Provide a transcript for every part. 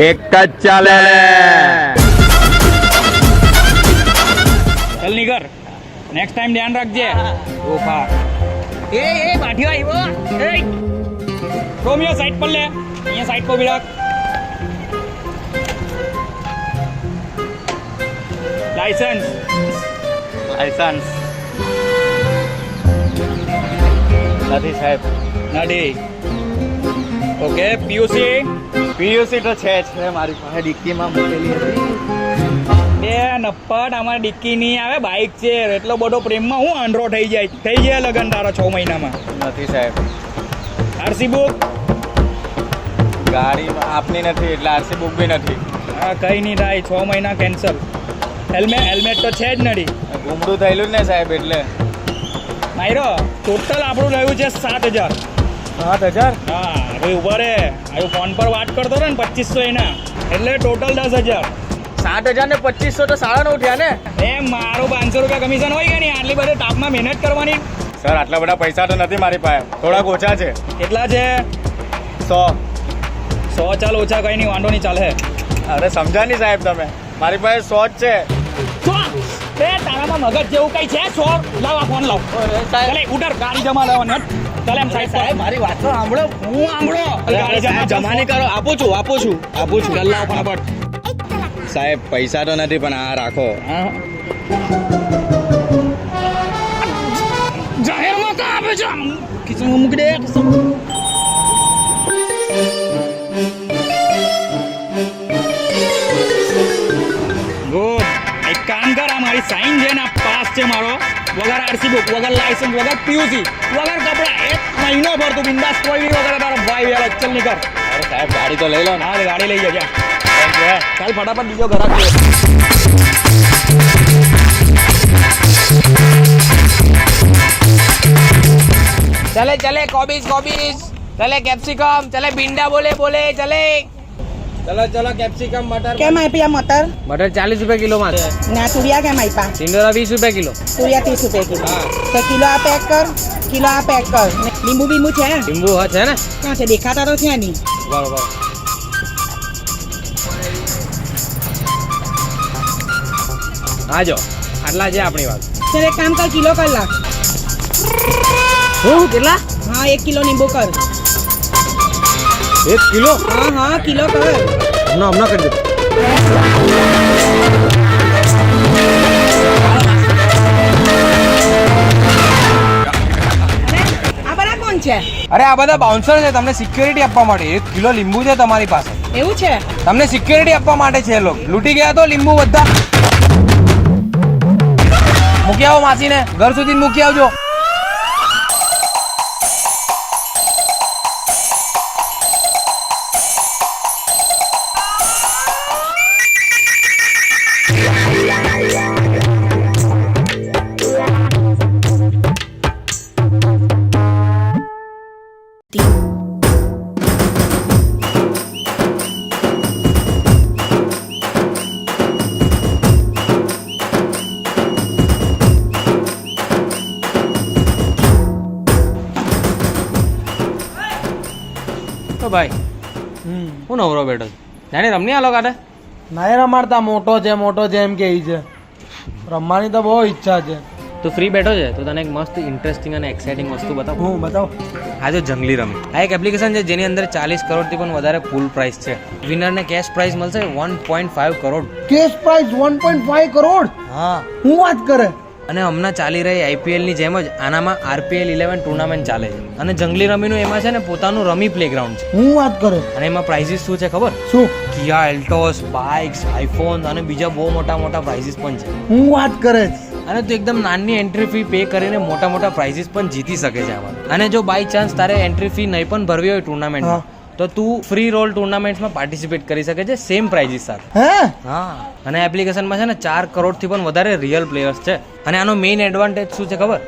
એક જ ચાલે. ચલ નીકળ, નેક્સ્ટ ટાઈમ ધ્યાન રાખજે. ઓફા એ બાઠીઓ આવ્યો. એ રોમિયો સાઈડ પર લે, અહીંયા સાઈડ પર બિરાક. લાયસન્સ નથી સાહેબ. નથી. ઓકે પીયુસી પીયુસી તો છે મારી પાસે, ડિક્કીમાં મૂકેલી હતી. બે નપ્પટ અમારે ડિક્કી નહીં આવે, બાઇક છે એટલો બધો પ્રેમમાં હું આંધળો થઈ જાય લગન તારો 6 મહિનામાં. નથી સાહેબ. આરસી બુક ગાડી આપની નથી એટલે આરસી બુક બી નથી. હા કઈ નહીં થાય, 6 મહિના કેન્સલ. હેલ્મેટ તો છે જ નથી. ગુમડું થયેલું જ ને સાહેબ એટલે. માયરો ટોટલ આપણું રહ્યું છે 7,000. 7,000? હા ભાઈ ઉભા રે, આ ફોન પર વાત કરતો હતો ને 2500 એના, એટલે ટોટલ 10,000. 7,000 ને 2500 તો 9.5 થયા ને. એ મારું 500 રૂપિયા કમિશન હોય કે નહીં, આટલી બધી તાપમાં મહેનત કરવાની. સર આટલા બધા પૈસા તો નથી મારી પાસે, થોડાક ઓછા છે. કેટલા છે? 100. ચાલ ઓછા કઈ નહીં, વાંધો નહીં, ચાલે. અરે સમજા નહીં સાહેબ તમે, મારી પાસે 100 જ છે. તારામાં મગજ જેવું કઈ છે? 100 લાવ, આ ફોન લાવ. ચાલે ઉઠર, ગાડી જમા લેવાની. ચાલે એમ સાહેબ મારી વાત તો સાંભળો. હું સાંભળો. ગાડી જમા નહીં કરો. આપું છું. ચાલ લાવ ફટાફટ. સાહેબ પૈસા તો નથી પણ આ રાખો. જાહેરમાં કાં આપે છે? ખીચમાં મૂકી દે. ગુડ. એક કામ કર, આ મારી સાઈન છે ને, પાસ છે મારો, વગર આરસી બુક, વગર લાયસન્સ, વગર પીયુસી, વગર કપડા, 1 મહિનો ભર તું બિંદાસ, કોઈ નહીં વગર તારો ભાઈ વેલા. ચલ નીકળ. અરે સાહેબ ગાડી તો લઈ લો ને. હા ગાડી લઈ જા. ચાલ ફટાફટ બીજો ઘરાક લે. चले चले कॉबीज चले कैप्सिकम चले भिंडा बोले चले ચલો કેપ્સિકમ મટર. કેમ આપ્યા મટર? मटर 40 रुपए किलो मार ના તુરિયા કેમ આપ્યા? सिंडोरा 20 रुपए किलो તુરિયા 30 રૂપિયા કિલો. તો કિલો આ પેક કર. લીંબુ બીંબુ છે? नींबू है ना ક્યાં છે? દેખાતા તો છે નહીં. बराबर आ जाओ आटला जे अपनी बात ચાલ એક કામ કર, કિલો કર લાખ. કેટલા? હા 1 કિલો લીંબુ કર. 1 किलो હા કિલો કર. हमना कर दे આ બધા કોણ છે? અરે આ બધા બાઉન્સર છે, તમને સિક્યોરિટી આપવા માટે. 1 કિલો લીંબુ છે તમારી પાસે, એવું છે? તમને સિક્યોરિટી આપવા માટે છે. એ લોકો લૂંટી ગયા તો લીંબુ બધા. મૂકી આવો માસીને, ઘર સુધી મૂકી આવજો. તો ભાઈ હું નવરો બેઠો છું, જાણે રમની આલો કાઢે. નહીં રમાડતા, મોટો છે એમ કે છે. રમવાની તો બહુ ઈચ્છા છે. તું ફ્રી બેઠો છે તો તને એક મસ્ત ઇન્ટરેસ્ટિંગ અને એક્સાઇટિંગ વસ્તુ બતાવું. હું બતાવો. આ જો જંગલી રમી, આ એક એપ્લિકેશન છે જેની અંદર 40 કરોડથી પણ વધારે ફૂલ પ્રાઇસ છે. વિનરને કેશ પ્રાઇઝ મળશે 1.5 કરોડ. Cache price 1.5 crore? હા. હું વાત કરે. અને હમણાં ચાલી રહી આઈપીએલ ની જેમ જ આનામાં RPL 11 ટુર્નામેન્ટ ચાલે છે. અને જંગલી રમીનું એમાં છે ને પોતાનું રમી પ્લેગ્રાઉન્ડ છે. હું વાત કરે. અને એમાં પ્રાઇઝીસ શું છે ખબર? શું? કિયા એલ્ટોસ, બાઇક્સ, આઈફોન અને બીજા બહુ મોટા પ્રાઇઝીસ પણ છે. હું વાત કરે. અને તું એકદમ નાની એન્ટ્રી ફી પે કરીને મોટા પ્રાઇઝીસ પણ જીતી શકે છે આમાં. અને જો બાય ચાન્સ તારે એન્ટ્રી ફી નહીં પણ ભરવી હોય ટુર્નામેન્ટમાં, તો તું ફ્રી રોલ ટુર્નામેન્ટ્સમાં પાર્ટિસિપેટ કરી શકે છે સેમ પ્રાઇઝીસ સાથે. હે? હા. અને એપ્લિકેશનમાં છે ને 4 કરોડથી પણ વધારે રિયલ પ્લેયર્સ છે. અને આનો મેઇન એડવાન્ટેજ શું છે ખબર?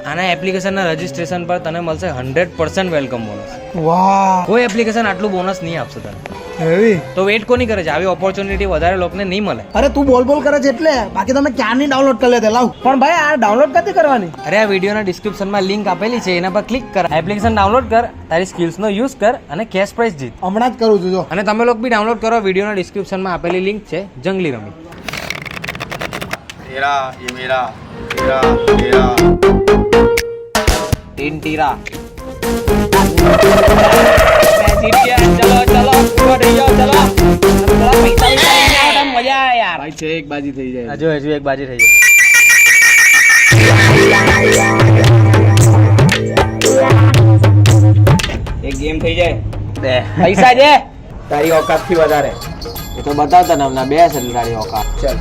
આના એપ્લિકેશનના રજિસ્ટ્રેશન પર તને મળશે 100% વેલકમ બોનસ. વાહ કોઈ એપ્લિકેશન આટલું બોનસ નહીં આપશે તને. એવી તો વેઇટ કોની કરે છે? આવી ઓપોર્ચ્યુનિટી વધારે લોકોને નહીં મળે. અરે તું બોલ કરે છે એટલે, બાકી તમે ક્યારની ડાઉનલોડ કરી લેતે લાવ. પણ ભાઈ આ ડાઉનલોડ ક્યાંથી કરવાની? અરે આ વિડીયોના ડિસ્ક્રિપ્શનમાં લિંક આપેલી છે, એના પર ક્લિક કર, એપ્લિકેશન ડાઉનલોડ કર, તારી સ્કિલ્સનો યુઝ કર અને કેશ પ્રાઇઝ જીત. હમણાં જ કરું છું જો. અને તમે લોકો બી ડાઉનલોડ કરો, વિડીયોના ડિસ્ક્રિપ્શનમાં આપેલી લિંક છે જંગલી રમી. तेरा ये मेरा तेरा तेरा तीन टीरा मैं जीत गया. चलो चलो ऊपर रही जाओ. चलो थोड़ा पैसा तो मजा आया यार. भाई 6 एक बाजी થઈ જાય. हजू एक बाजी થઈ જાય. એક ગેમ થઈ જાય. દે પૈસા દે. તારી ઓકાત થી વધારે એ તો બતાવતા ને હમણાં 2 છે તારી ઓકા. ચાલ.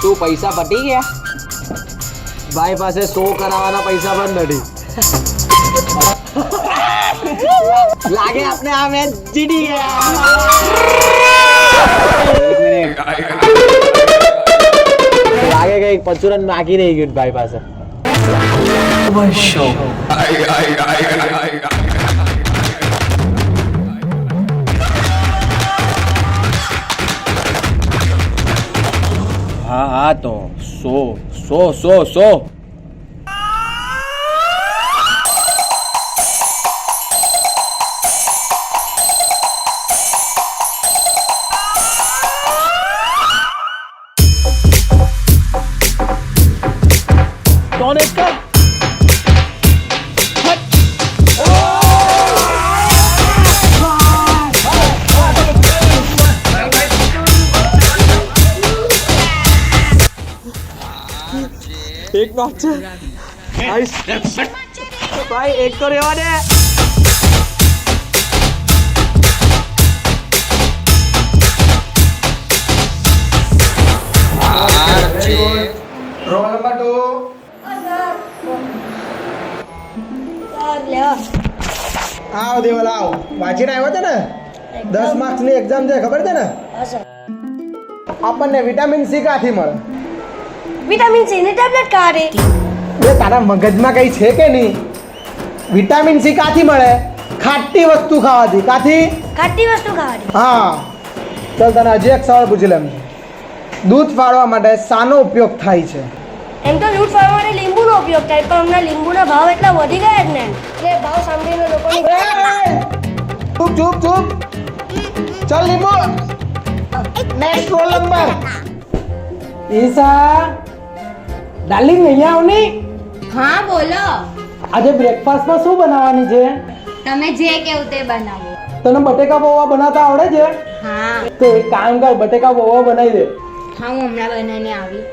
તું પૈસા પટી ગયા? ભાઈ પાસે 100 કરાવવાના પૈસા પણ નથી. લાગે આપણે આ મેચ જીતી ગયા. લાગે કે 5 રન બાકી રહી ગયું ભાઈ પાસે. હા હા તો 100. એક નોક છે ભાઈ, એક તો રેવા દે. Roll number 2. આવ દેવલ આવ. વાંચીને આવ્યો છે ને? 10 માર્ક્સની એક્ઝામ છે, ખબર છે ને? આપણને વિટામિન સી ક્યાંથી મળે? વિટામિન સી ની ટેબ્લેટ કાઢે. બે તારા મગજમાં કઈ છે કે નહીં? વિટામિન સી ક્યાંથી મળે? ખાટી વસ્તુ ખાવાથી. ક્યાંથી? ખાટી વસ્તુ ખાવાની. હા. ચાલ તને હજી એક સવાલ પૂછી લઉં. દૂધ ફાડવા માટે શાનો ઉપયોગ થાય છે? એમ તો દૂધ ફાડવા માટે લીંબુનો ઉપયોગ થાય, પણ હમણાં લીંબુના ભાવ એટલા વધી ગયા જ ને, એટલે ભાવ સાંભળીને લોકોની ચૂપ. ચાલ લીંબુ. Next roll number. Isha darling અહીંયા આવ ની. હા બોલો. આજે બ્રેકફાસ્ટમાં શું બનાવવાની છે? તમે જે કેવું તે બનાવો. તને બટેકા પૌવા બનાવતા આવડે છે? હા તો એક કામ કર, બટેકા પૌવા બનાવી દે. હા હું હમણાં બનાવીને આવી.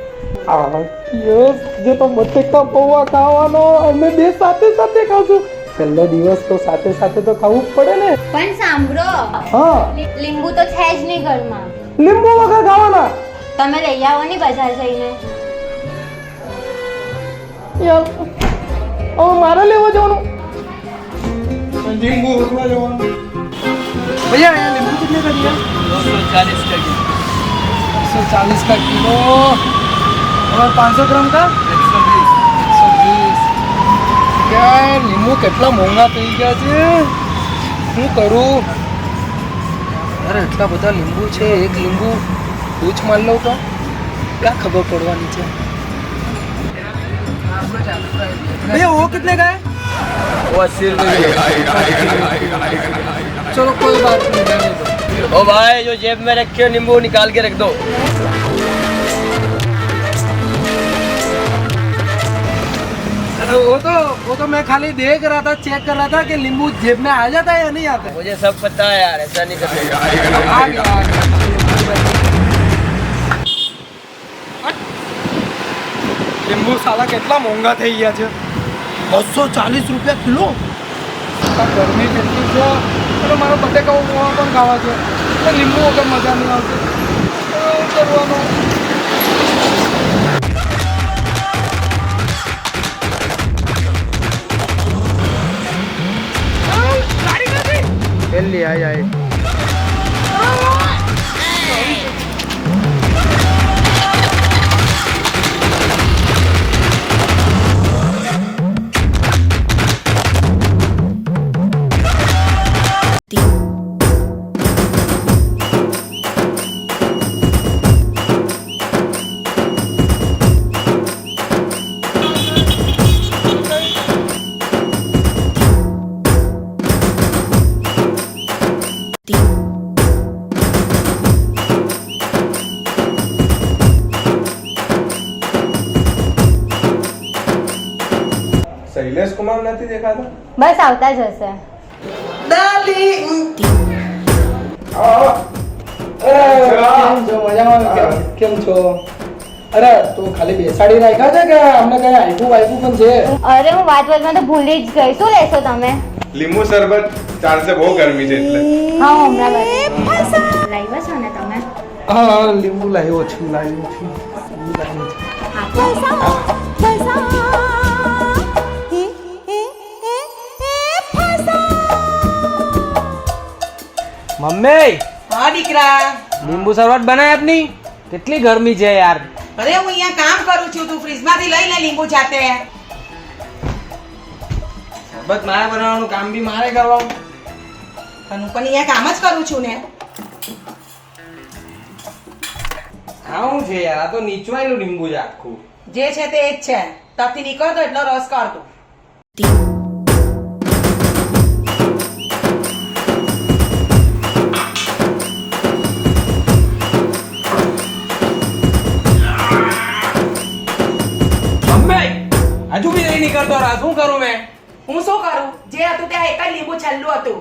યસ, જે તો બટેકા પૌવા ખાવાનો, અમે બે સાથે ખાશું. પહેલો દિવસ તો સાથે તો ખાવું જ પડે ને. પણ સાંભળો, હા, લીંબુ તો છે જ નહીં ઘરમાં. લીંબુ વગર ખાવાના? તમે લઈ આવો ને બજાર જઈને. યાર હવે મારે લેવા જવાનું. લીંબુ ઉતવા જવાનું. ભૈયા અહીંયા લીંબુ कितने का दिया? 240 का किलो. और 500 ग्राम का 120. यार લીંબુ કેટલા મોંઘા થઈ ગયા છે, શું કરું? અરે એટલા બધા લીંબુ છે, એક લીંબુ પૂછ માર લો તો ક્યાં ખબર પડવાની છે. भैया वो कितने का है? वो 80 रुपये चलो कोई बात नहीं रहने दो। ओ भाई जो जेब में रखे हो नींबू निकाल के रख दो। वो तो मैं खाली देख रहा था, चेक कर रहा था कि नींबू जेब में आ जाता है या नहीं आता। मुझे सब पता है यार, ऐसा नहीं करते। आ गया। લીંબુ સાલા કેટલા મોંઘા થઈ ગયા છે, 240 રૂપિયા કિલો। ગરમી કેટલી છે, એટલે મારો બટેકાઓ મોવા પણ ખાવા છે, તો લીંબુ વગર મજા નહીં આવતી। શું કરવાનું? જલ્દી આય શૈલેષ કુમાર નથી દેખાતા? બસ આવતા જ હશે. કેમ છો? અરે તો ખાલી બેસાડી રાખ્યા છે કે અમને કઈ આપ્યું પણ છે? અરે હું વાતમાં તો ભૂલી જ ગઈ. શું લેશો તમે? લીંબુ શરબત ચાલશે, બહુ ગરમી છે એટલે. હા હમણાં લાવ્યા છો ને તમે? હા લીંબુ લાવ્યો છું મમ્મી હા દીકરા, લીંબુ શરબત બનાય આપની? કેટલી ગરમી છે યાર. અરે હું અહીંયા કામ કરું છું, તું ફ્રીજમાંથી લઈ લે લીંબુ જાતે. શરબત મારે બનાવવાનું, કામ બી મારે કરવાનું. પણ હું પણ અહીંયા કામ જ કરું છું ને. આવું છે યાર, આ તો નીચવાયેલું લીંબુ છે આખું. જે છે તે જ છે, તપથી નીકળતો એટલો રસ કાઢતો. હજુ બી નહીં નીકળતો રા, શું કરું મેં? હું શું કરું? જે હતું તે એક જ લીંબુ છેલ્લું હતું.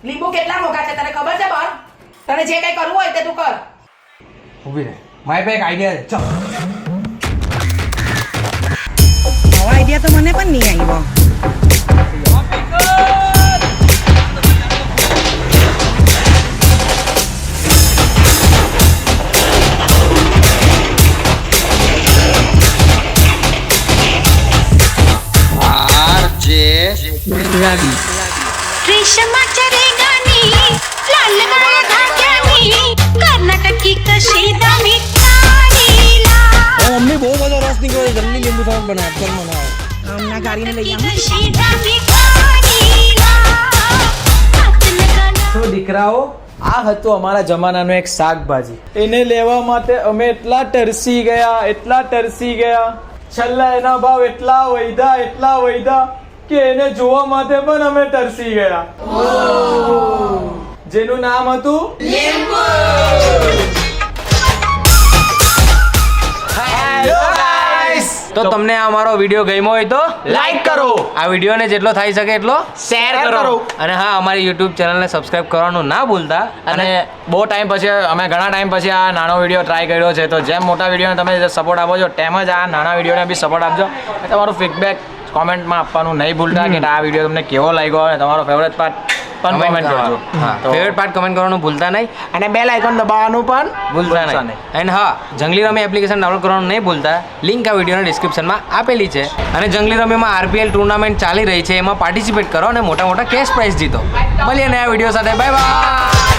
લીંબુ કેટલા મોંઘા છે તને ખબર છે? બોલ, તને જે કઈ કરવું હોય તે તું કર. ઊભી રહે, મારી પાસે એક આઈડિયા છે. ચાલ નવો આઈડિયા તો મને પણ નહીં આવ્યો. रेशमाच्या रेगानी लाल गाळ्या धाग्यानी कर्नाटकी कशी दामी काढीला મમ્મી બહુ બધો રસ નીકળ્યો છે, જલ્દી લીંબુ શરબત બનાવ. ચાલ મને હમણાં ગાડીને લઈ આવું. कशी दामी काढीला તો દીકરાઓ, આ હતું અમારા જમાનાનો એક શાકભાજી. એને લેવા માટે અમે એટલા તરસી ગયા, છેલ્લા એના ભાવ એટલા વૈધા કે એને જોવા માટે પણ અમે તરસી ગયા. જેનું નામ હતું લીંબુ. તો તમને આ અમારો વિડીયો ગમ્યો હોય તો લાઈક કરો, આ વિડીયોને જેટલો થઈ શકે એટલો શેર કરો, અને હા અમારી યુટ્યુબ ચેનલને સબસ્ક્રાઇબ કરવાનું ના ભૂલતા. અને બહુ ટાઈમ પછી, અમે ઘણા ટાઈમ પછી આ નાનો વિડીયો ટ્રાય કર્યો છે, તો જેમ મોટા વિડીયોને તમે સપોર્ટ આપો છો તેમ જ આ નાના વિડીયોને બી સપોર્ટ આપજો. અને તમારું ફીડબેક કોમેન્ટમાં આપવાનું નહીં ભૂલતા કે આ વિડીયો તમને કેવો લાગ્યો અને તમારો ફેવરેટ પાર્ટ પણ કમેન્ટ કરજો. ફેવરેટ પાર્ટ કમેન્ટ કરવાનું ભૂલતા નહીં, અને બેલ આઇકોન દબાવવાનું પણ ભૂલતા નહીં. એન્ડ હા, જંગલી રમી એપ્લિકેશન ડાઉનલોડ કરવાનું નહીં ભૂલતા. લિંક આ વિડીયોના ડિસ્ક્રિપ્શનમાં આપેલી છે. અને જંગલી રમીમાં આરપીએલ ટુર્નામેન્ટ ચાલી રહી છે, એમાં પાર્ટિસિપેટ કરો અને મોટા કેશ પ્રાઇઝ જીતો. મળીએ નયા વિડીયો સાથે. Bye bye.